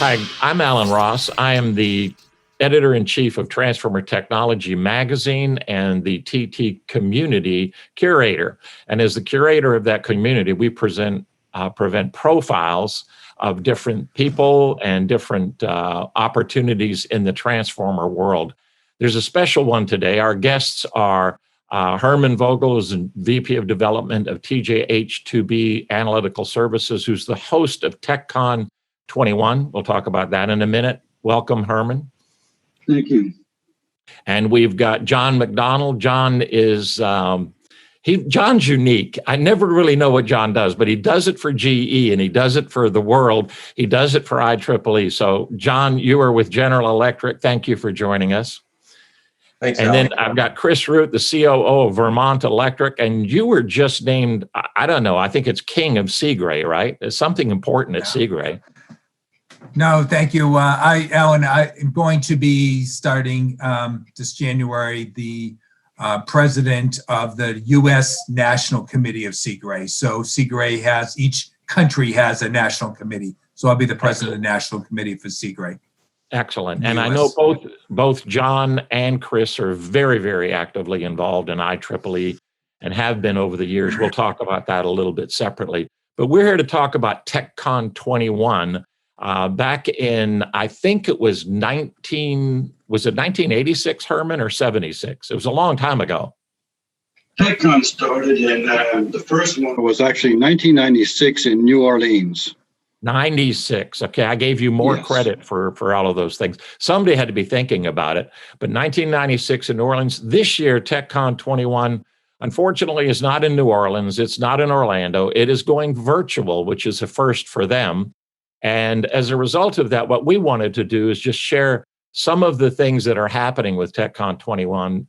Hi, I'm Alan Ross. I am the editor-in-chief of Transformer Technology magazine and the TT community curator. And as the curator of that community, we prevent profiles of different people and different opportunities in the Transformer world. There's a special one today. Our guests are Herman Vogel, who's VP of Development of TJH2B Analytical Services, who's the host of TechCon 21. We'll talk about that in a minute. Welcome, Herman. Thank you. And we've got John McDonald. John is, John's unique. I never really know what John does, but he does it for GE and he does it for the world. He does it for IEEE. So John, you are with General Electric. Thank you for joining us. Thanks, and Alan. then I've got Chris Root, the COO of Vermont Electric, and you were just named, I don't know, I think it's King of Seagray, right? There's something important at Seagray. No, thank you. Alan, I'm going to be starting this January the president of the U.S. National Committee of Seagray. So Seagray each country has a national committee. So I'll be the president of the National Committee for Seagray. Excellent. And I know both John and Chris are very, very actively involved in IEEE and have been over the years. We'll talk about that a little bit separately. But we're here to talk about TechCon 21. Back in, I think it was 1986, Herman, or 76? It was a long time ago. TechCon started in, the first one was actually 1996 in New Orleans. 96. Okay, I gave you more credit for all of those things. Somebody had to be thinking about it. But 1996 in New Orleans. This year, TechCon 21, unfortunately, is not in New Orleans. It's not in Orlando. It is going virtual, which is a first for them. And as a result of that, what we wanted to do is just share some of the things that are happening with TechCon 21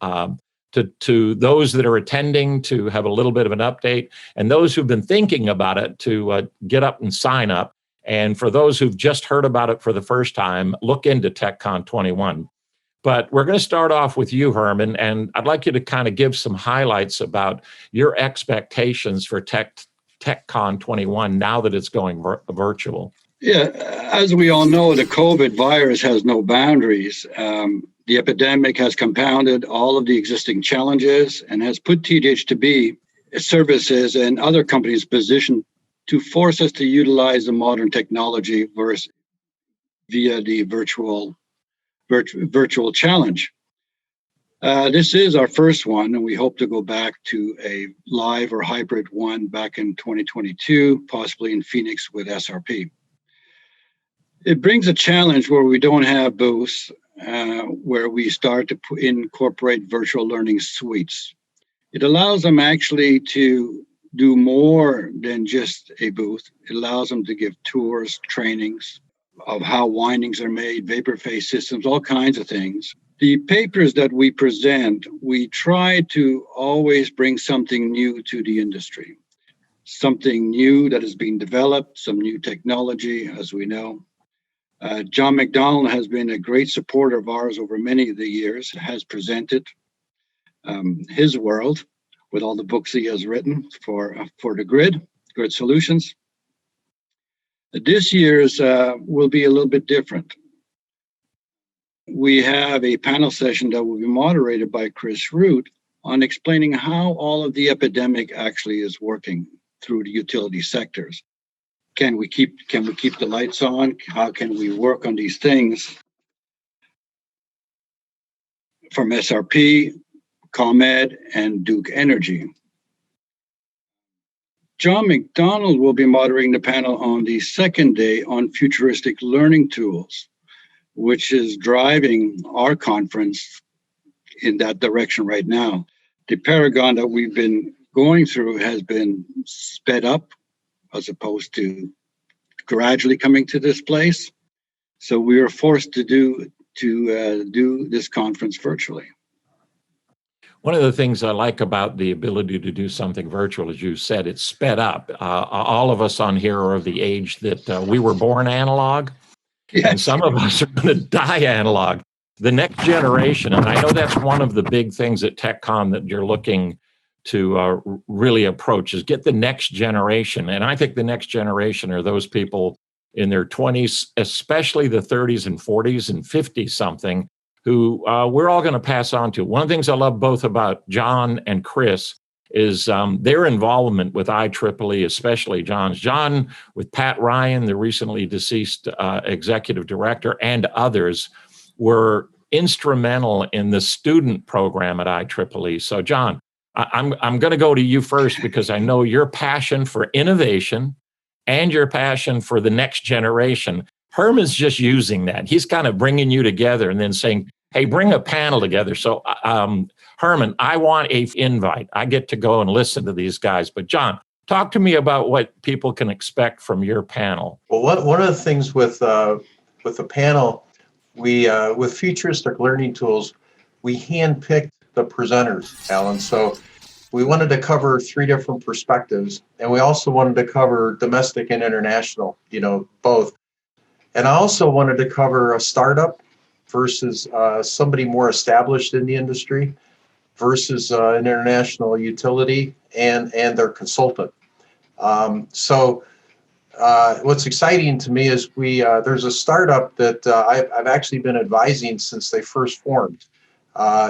to those that are attending, to have a little bit of an update, and those who've been thinking about it to get up and sign up. And for those who've just heard about it for the first time, look into TechCon 21. But we're going to start off with you, Herman, and I'd like you to kind of give some highlights about your expectations for TechCon 21 now that it's going virtual. Yeah, as we all know, the COVID virus has no boundaries. The epidemic has compounded all of the existing challenges and has put TJH2B services and other companies positioned to force us to utilize the modern technology via the virtual challenge. This is our first one, and we hope to go back to a live or hybrid one back in 2022, possibly in Phoenix with SRP. It brings a challenge where we don't have booths, where we start to incorporate virtual learning suites. It allows them actually to do more than just a booth. It allows them to give tours, trainings of how windings are made, vapor phase systems, all kinds of things. The papers that we present, we try to always bring something new to the industry, something new that is being developed, some new technology, as we know. John McDonald has been a great supporter of ours over many of the years, has presented his world with all the books he has written for the grid solutions. This year's will be a little bit different. We have a panel session that will be moderated by Chris Root on explaining how all of the epidemic actually is working through the utility sectors. Can we keep the lights on? How can we work on these things? From SRP, ComEd, and Duke Energy. John McDonald will be moderating the panel on the second day on futuristic learning tools, which is driving our conference in that direction right now. The paragon that we've been going through has been sped up as opposed to gradually coming to this place. So we are forced to do this conference virtually. One of the things I like about the ability to do something virtual, as you said, it's sped up. All of us on here are of the age that we were born analog, yes. And some of us are going to die analog. The next generation, and I know that's one of the big things at TechCon that you're looking to really approach, is get the next generation. And I think the next generation are those people in their 20s, especially the 30s and 40s and 50 something, who we're all going to pass on to. One of the things I love both about John and Chris is their involvement with IEEE, especially John's. John, with Pat Ryan, the recently deceased executive director, and others, were instrumental in the student program at IEEE. So, John, I'm going to go to you first because I know your passion for innovation and your passion for the next generation. Herman's just using that. He's kind of bringing you together and then saying, hey, bring a panel together. So, Herman, I want an invite. I get to go and listen to these guys. But John, talk to me about what people can expect from your panel. Well, one of the things with the panel, we with futuristic learning tools, we handpicked the presenters, Alan. So we wanted to cover 3 different perspectives, and we also wanted to cover domestic and international, both. And I also wanted to cover a startup versus somebody more established in the industry versus an international utility and their consultant. So what's exciting to me is there's a startup that I've actually been advising since they first formed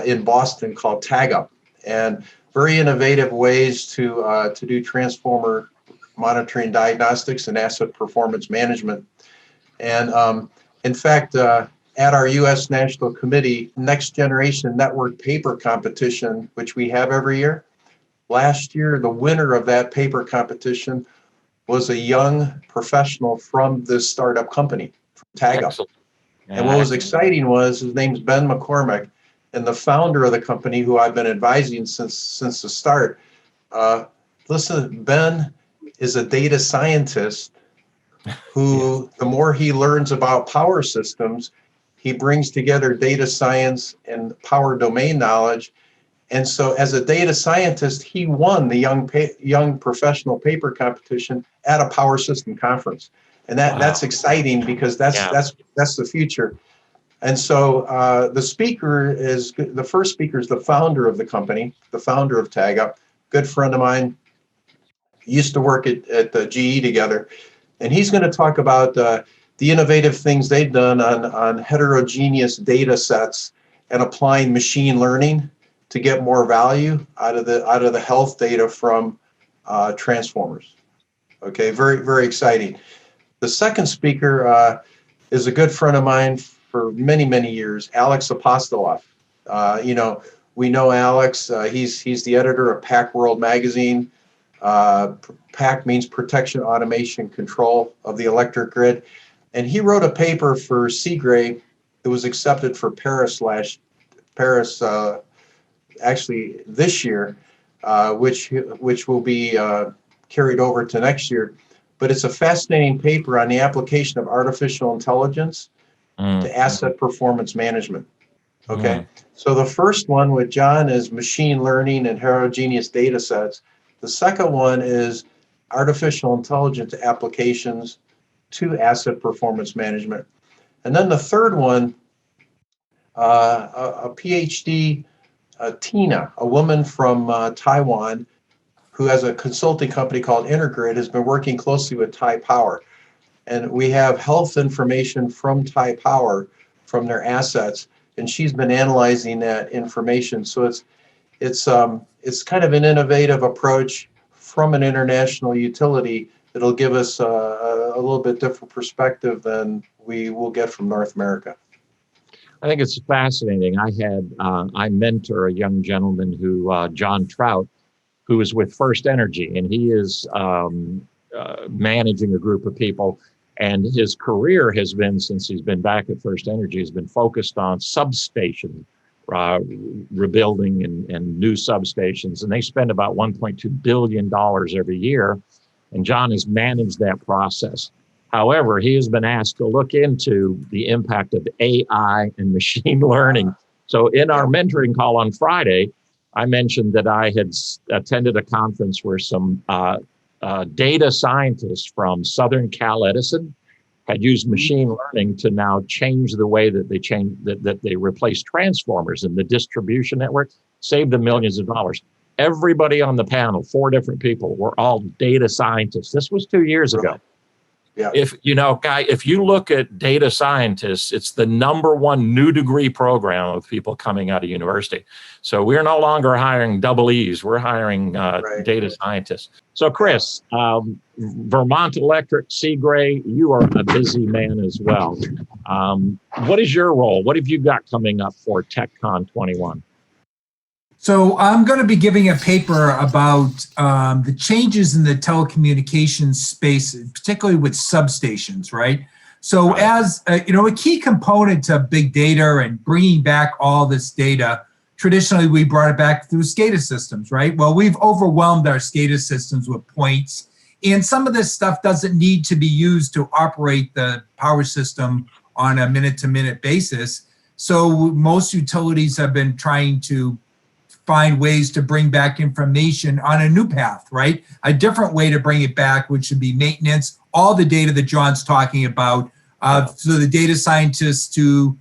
in Boston called TagUp, and very innovative ways to do transformer monitoring, diagnostics, and asset performance management. And in fact, at our U.S. National Committee Next Generation Network Paper Competition, which we have every year, last year the winner of that paper competition was a young professional from this startup company, from TagUp. And what was exciting was his name's Ben Mccormick, and the founder of the company, who I've been advising since the start. Listen, Ben is a data scientist who, the more he learns about power systems, he brings together data science and power domain knowledge. And so as a data scientist, he won the young professional paper competition at a power system conference. And that's exciting because that's the future. And so the first speaker is the founder of the company, the founder of TagUp, good friend of mine, used to work at the GE together. And he's going to talk about the innovative things they've done on heterogeneous data sets and applying machine learning to get more value out of the health data from transformers. Okay, very, very exciting. The second speaker is a good friend of mine for many, many years, Alex Apostolov. We know Alex. He's the editor of PAC World magazine. PAC means Protection, Automation, Control of the Electric Grid. And he wrote a paper for Seagray that was accepted for Paris actually this year, which will be carried over to next year. But it's a fascinating paper on the application of artificial intelligence to asset performance management. Okay, so the first one with John is machine learning and heterogeneous data sets. The second one is artificial intelligence applications to asset performance management. And then the third one, a PhD, Tina, a woman from Taiwan, who has a consulting company called Intergrid, has been working closely with Tai Power. And we have health information from Tai Power, from their assets, and she's been analyzing that information. So it's kind of an innovative approach from an international utility that'll give us a little bit different perspective than we will get from North America. I think it's fascinating. I mentor a young gentleman who, John Trout, who is with First Energy, and he is managing a group of people. And his career has been, since he's been back at First Energy, has been focused on substation rebuilding and new substations. And they spend about $1.2 billion every year. And John has managed that process. However, he has been asked to look into the impact of AI and machine learning. So in our mentoring call on Friday, I mentioned that I had attended a conference where some data scientists from Southern Cal Edison had used machine learning to now change the way that they replace transformers in the distribution network, save them millions of dollars. Everybody on the panel, 4 different people, were all data scientists. This was 2 years ago. Yeah. If you look at data scientists, it's the #1 new degree program of people coming out of university. So we're no longer hiring double E's. We're hiring data scientists. So Chris, Vermont Electric, Seagray, you are a busy man as well. What is your role? What have you got coming up for TechCon 21? So I'm going to be giving a paper about the changes in the telecommunications space, particularly with substations, right? So as a key component to big data and bringing back all this data, traditionally we brought it back through SCADA systems, right? Well, we've overwhelmed our SCADA systems with points, and some of this stuff doesn't need to be used to operate the power system on a minute-to-minute basis. So most utilities have been trying to find ways to bring back information on a new path, right? A different way to bring it back, which should be maintenance, all the data that John's talking about, so the data scientists to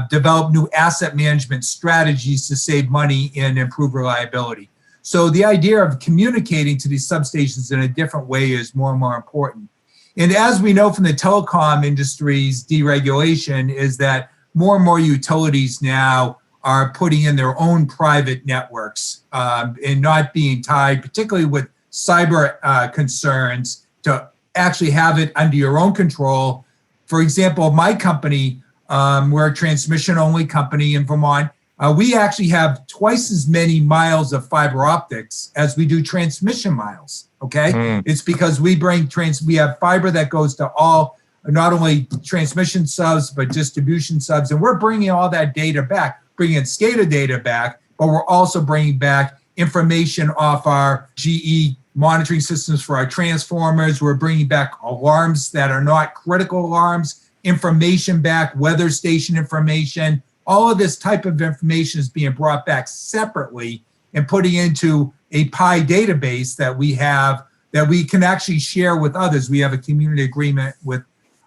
develop new asset management strategies to save money and improve reliability. So the idea of communicating to these substations in a different way is more and more important. And as we know from the telecom industry's deregulation is that more and more utilities now are putting in their own private networks and not being tied, particularly with cyber concerns, to actually have it under your own control. For example, my company, we're a transmission-only company in Vermont. We actually have twice as many miles of fiber optics as we do transmission miles, okay? It's because we have fiber that goes to all, not only transmission subs, but distribution subs, and we're bringing all that data back, bringing SCADA data back, but we're also bringing back information off our GE monitoring systems for our transformers. We're bringing back alarms that are not critical alarms, information back, weather station information. All of this type of information is being brought back separately and putting into a PI database that we have that we can actually share with others. We have a community agreement with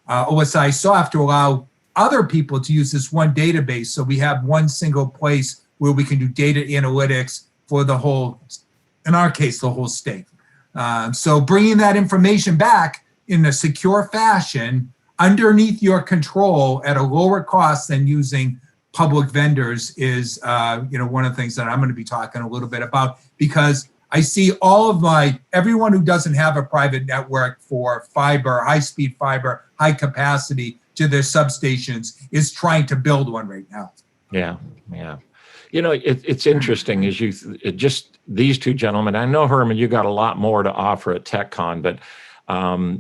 OSI Soft to allow other people to use this one database. So we have one single place where we can do data analytics for the whole, in our case, the whole state. So bringing that information back in a secure fashion underneath your control at a lower cost than using public vendors is one of the things that I'm going to be talking a little bit about, because I see everyone who doesn't have a private network for fiber, high-speed fiber, high capacity to their substations is trying to build one right now. Yeah. It's interesting as just these two gentlemen. I know, Herman, you got a lot more to offer at TechCon, but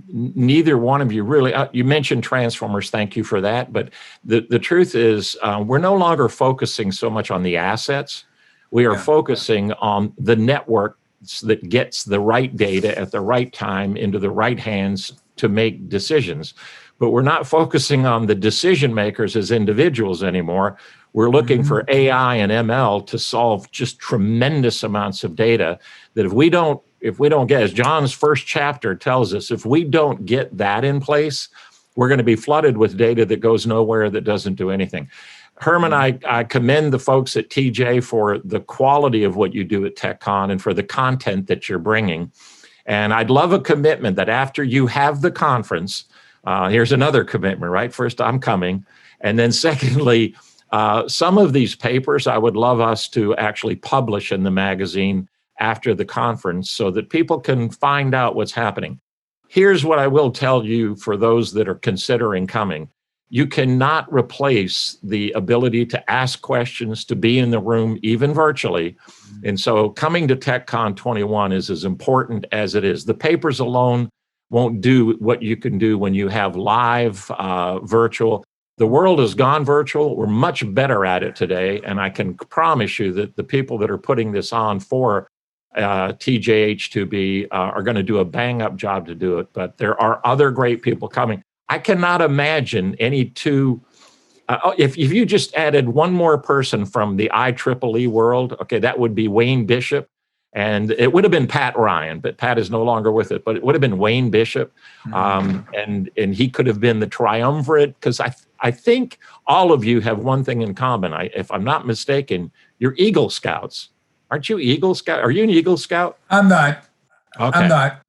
neither one of you really, you mentioned transformers, thank you for that. But the truth is we're no longer focusing so much on the assets. We are focusing on the network that gets the right data at the right time into the right hands to make decisions. But we're not focusing on the decision makers as individuals anymore. We're looking for AI and ML to solve just tremendous amounts of data that if we don't get, as John's first chapter tells us, if we don't get that in place, we're going to be flooded with data that goes nowhere, that doesn't do anything. Herman, I commend the folks at TJ for the quality of what you do at TechCon and for the content that you're bringing. And I'd love a commitment that after you have the conference, here's another commitment, right? First, I'm coming. And then secondly, some of these papers I would love us to actually publish in the magazine after the conference so that people can find out what's happening. Here's what I will tell you for those that are considering coming. You cannot replace the ability to ask questions, to be in the room, even virtually. And so coming to TechCon 21 is as important as it is. The papers alone won't do what you can do when you have live virtual. The world has gone virtual. We're much better at it today. And I can promise you that the people that are putting this on for TJH2B are going to do a bang up job to do it. But there are other great people coming. I cannot imagine any two, if you just added one more person from the IEEE world, okay, that would be Wayne Bishop. And it would have been Pat Ryan, but Pat is no longer with it. But it would have been Wayne Bishop. And he could have been the triumvirate, because I think all of you have one thing in common. If I'm not mistaken, you're Eagle Scouts. Aren't you Eagle Scout? Are you an Eagle Scout? I'm not. Okay. I'm not.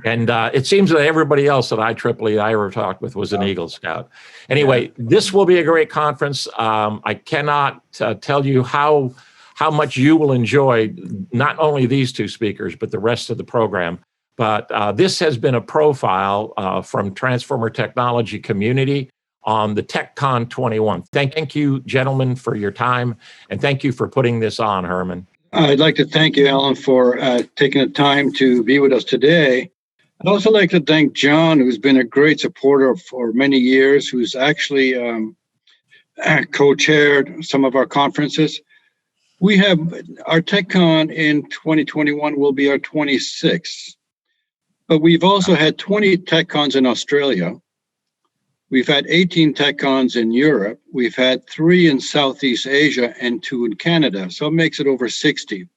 And it seems that everybody else at IEEE I ever talked with was an Eagle Scout. Anyway, this will be a great conference. I cannot tell you how much you will enjoy not only these two speakers, but the rest of the program. But this has been a profile from Transformer Technology community on the TechCon 21. Thank you, gentlemen, for your time. And thank you for putting this on, Herman. I'd like to thank you, Alan, for taking the time to be with us today. I'd also like to thank John, who's been a great supporter for many years, who's actually co-chaired some of our conferences. We have our TechCon in 2021 will be our 26th, but we've also had 20 TechCons in Australia. We've had 18 TechCons in Europe. We've had 3 in Southeast Asia and 2 in Canada. So it makes it over 60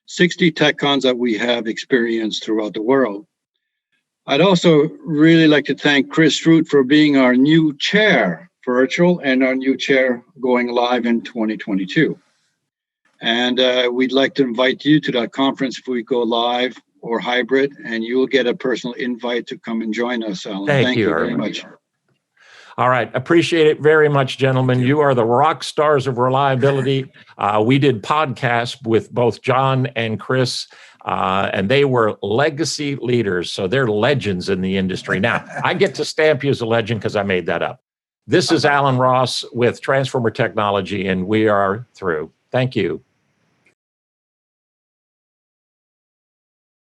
TechCons that we have experienced throughout the world. I'd also really like to thank Chris Root for being our new chair virtual and our new chair going live in 2022. And we'd like to invite you to that conference if we go live or hybrid, and you will get a personal invite to come and join us, Alan. Thank you very much. All right. Appreciate it very much, gentlemen. You are the rock stars of reliability. We did podcasts with both John and Chris, and they were legacy leaders. So they're legends in the industry. Now, I get to stamp you as a legend because I made that up. This is Alan Ross with Transformer Technology, and we are through. Thank you.